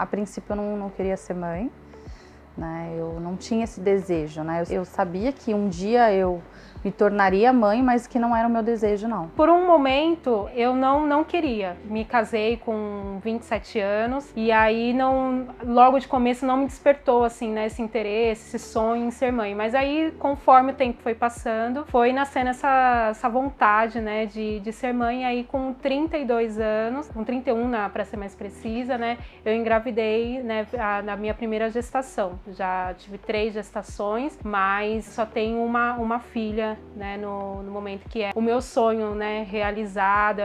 A princípio eu não queria ser mãe, né? Eu não tinha esse desejo, né? Eu sabia que um dia eu me tornaria mãe, mas que não era o meu desejo, não. Por um momento, eu não queria. Me casei com 27 anos e aí logo de começo não me despertou, assim, né, esse interesse, esse sonho em ser mãe. Mas aí, conforme o tempo foi passando, foi nascendo essa vontade, né, de ser mãe. E aí, com 32 anos, com 31, para ser mais precisa, né, eu engravidei, né, na minha primeira gestação. Já tive 3 gestações, mas só tenho uma filha, né, no momento que é o meu sonho, né, realizado,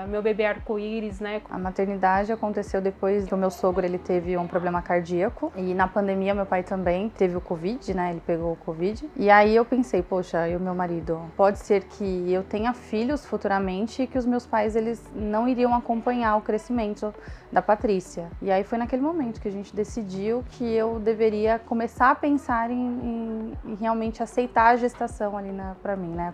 meu bebê arco-íris, né. A maternidade aconteceu depois que o meu sogro, ele teve um problema cardíaco e na pandemia meu pai também teve o Covid, né, ele pegou o Covid. E aí eu pensei, poxa, eu e meu marido, pode ser que eu tenha filhos futuramente e que os meus pais, eles não iriam acompanhar o crescimento da Patrícia. E aí foi naquele momento que a gente decidiu que eu deveria começar a pensar em realmente aceitar a gestação ali pra mim, né?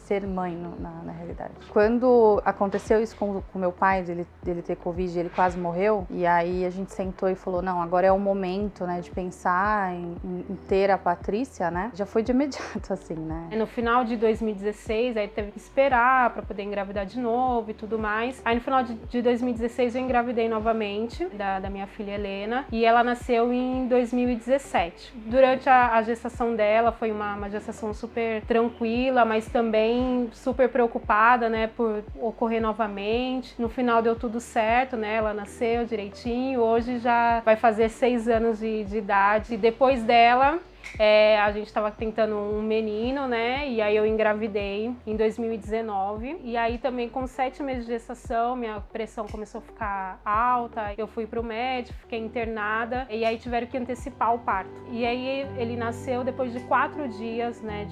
Ser mãe na realidade. Quando aconteceu isso com meu pai, dele ter Covid, ele quase morreu, e aí a gente sentou e falou, não, agora é o momento, né, de pensar em ter a Patrícia, né? Já foi de imediato, assim, né? No final de 2016, aí teve que esperar para poder engravidar de novo e tudo mais. Aí no final de 2016 eu engravidei novamente da minha filha Helena e ela nasceu em 2017. Durante a gestação dela foi uma gestação super tranquila, mas também super preocupada, né, por ocorrer novamente. No final deu tudo certo, né, ela nasceu direitinho, hoje já vai fazer 6 anos de idade. E depois dela, a gente estava tentando um menino, né? E aí eu engravidei em 2019. E aí também com 7 meses de gestação, minha pressão começou a ficar alta. Eu fui pro médico, fiquei internada. E aí tiveram que antecipar o parto. E aí ele nasceu depois de 4 dias, né?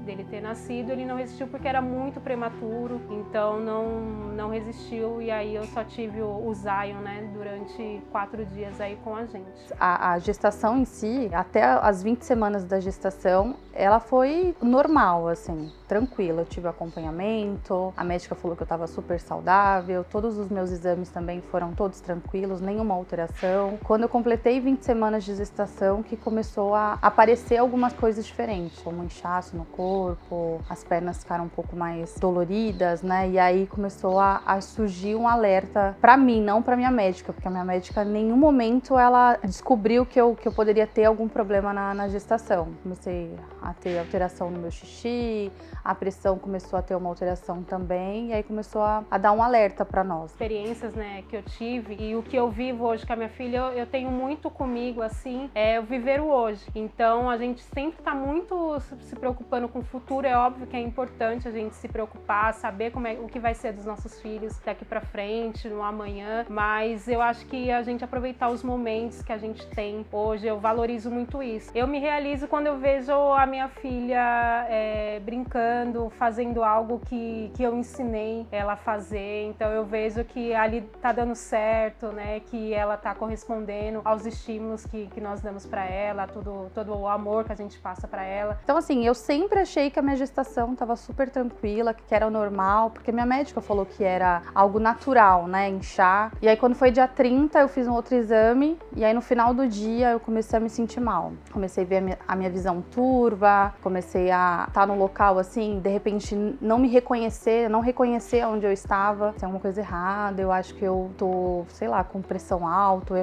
Dele ter nascido. Ele não resistiu porque era muito prematuro. Então não resistiu. E aí eu só tive o Zion, né? Durante 4 dias aí com a gente. A gestação em si, até as 20 semanas da gestação, ela foi normal, assim, tranquila. Eu tive acompanhamento, a médica falou que eu estava super saudável, todos os meus exames também foram todos tranquilos, nenhuma alteração. Quando eu completei 20 semanas de gestação, que começou a aparecer algumas coisas diferentes, como inchaço no corpo, as pernas ficaram um pouco mais doloridas, né? E aí começou a surgir um alerta para mim, não para minha médica, porque a minha médica em nenhum momento ela descobriu que eu poderia ter algum problema na gestação. Comecei a ter alteração no meu xixi, a pressão começou a ter uma alteração também, e aí começou a dar um alerta para nós. Experiências, né, que eu tive e o que eu vivo hoje com a minha filha, eu tenho muito comigo, assim, é o viver o hoje. Então a gente sempre tá muito se preocupando com o futuro, é óbvio que é importante a gente se preocupar, saber o que vai ser dos nossos filhos daqui para frente, no amanhã, mas eu acho que a gente aproveitar os momentos que a gente tem hoje, eu valorizo muito isso. Eu me realizo quando eu vejo a minha filha brincando, fazendo algo que eu ensinei ela a fazer. Então eu vejo que ali tá dando certo, né? Que ela tá correspondendo aos estímulos que nós damos para ela, todo o amor que a gente passa para ela. Então assim, eu sempre achei que a minha gestação tava super tranquila, que era normal, porque minha médica falou que era algo natural, né? Inchar. E aí quando foi dia 30 eu fiz um outro exame e aí no final do dia eu comecei a me sentir mal. Comecei a ver a minha visão turva, comecei a estar no local assim, de repente não me reconhecer, não reconhecer onde eu estava. Tem alguma coisa errada, eu acho que eu tô, sei lá, com pressão alta,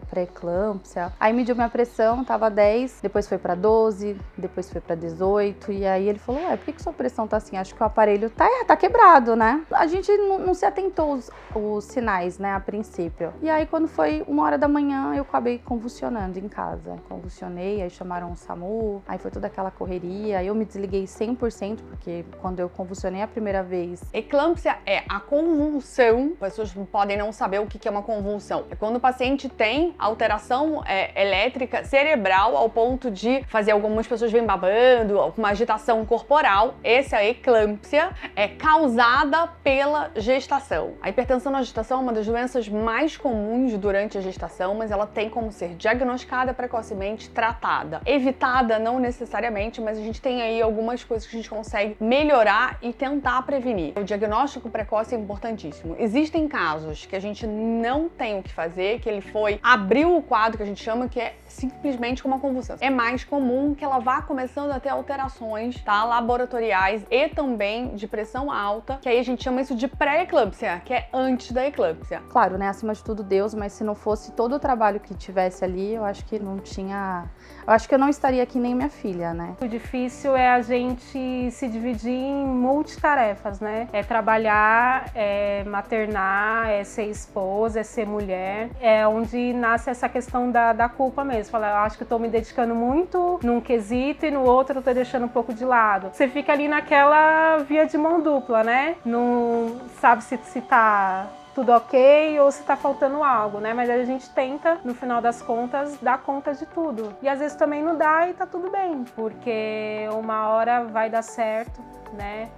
pré-eclâmpsia. Aí mediu minha pressão, tava 10, depois foi pra 12, depois foi pra 18, e aí ele falou, por que sua pressão tá assim? Acho que o aparelho tá quebrado, né? A gente não se atentou os sinais, né, a princípio. E aí quando foi 1h da manhã, eu acabei convulsionando em casa. Convulsionei, aí chamaram o SAMU, aí foi toda aquela correria, eu me desliguei 100%, porque quando eu convulsionei a primeira vez... Eclâmpsia é a convulsão, as pessoas podem não saber o que é uma convulsão. É quando o paciente tem alteração elétrica cerebral ao ponto de fazer, algumas pessoas vêm babando, uma agitação corporal. Essa é a eclâmpsia, é causada pela gestação. A hipertensão na gestação é uma das doenças mais comuns durante a gestação, mas ela tem como ser diagnosticada precocemente, tratada. tratada. Evitada não necessariamente, mas a gente tem aí algumas coisas que a gente consegue melhorar e tentar prevenir. O diagnóstico precoce é importantíssimo. Existem casos que a gente não tem o que fazer, que ele abriu o quadro que a gente chama, que é simplesmente como uma convulsão. É mais comum que ela vá começando a ter alterações, tá, laboratoriais e também de pressão alta, que aí a gente chama isso de pré-eclâmpsia, que é antes da eclâmpsia. Claro, né, acima de tudo Deus, mas se não fosse todo o trabalho que tivesse ali, eu acho que não tinha... Eu acho que eu não estaria aqui nem minha filha, né? O difícil é a gente se dividir em multitarefas, né? É trabalhar, é maternar, é ser esposa, é ser mulher. É onde nasce essa questão da culpa mesmo. Falar, eu acho que eu tô me dedicando muito num quesito e no outro eu tô deixando um pouco de lado. Você fica ali naquela via de mão dupla, né? Não sabe se tá tudo ok ou se tá faltando algo, né? Mas a gente tenta, no final das contas, dar conta de tudo. E às vezes também não dá e tá tudo bem, porque uma hora vai dar certo, né?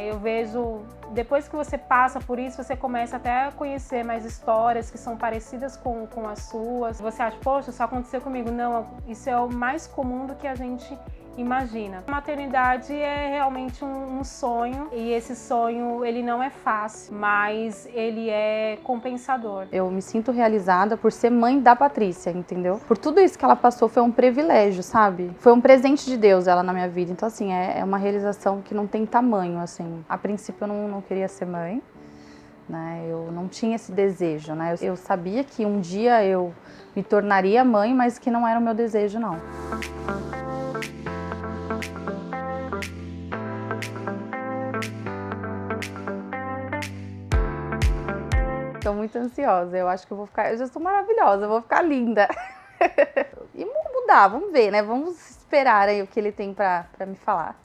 Eu vejo, depois que você passa por isso, você começa até a conhecer mais histórias que são parecidas com as suas. Você acha, poxa, isso aconteceu comigo. Não, isso é o mais comum do que a gente imagina. A maternidade é realmente um sonho, e esse sonho, ele não é fácil, mas ele é compensador. Eu me sinto realizada por ser mãe da Patrícia, entendeu? Por tudo isso que ela passou, foi um privilégio, sabe? Foi um presente de Deus ela na minha vida. Então, assim, é uma realização que não tem tamanho, assim. A princípio, eu não queria ser mãe, né? Eu não tinha esse desejo, né? Eu sabia que um dia eu me tornaria mãe, mas que não era o meu desejo, não. Tô muito ansiosa, eu acho que eu já estou maravilhosa, eu vou ficar linda. E mudar, vamos ver, né? Vamos esperar aí o que ele tem pra me falar.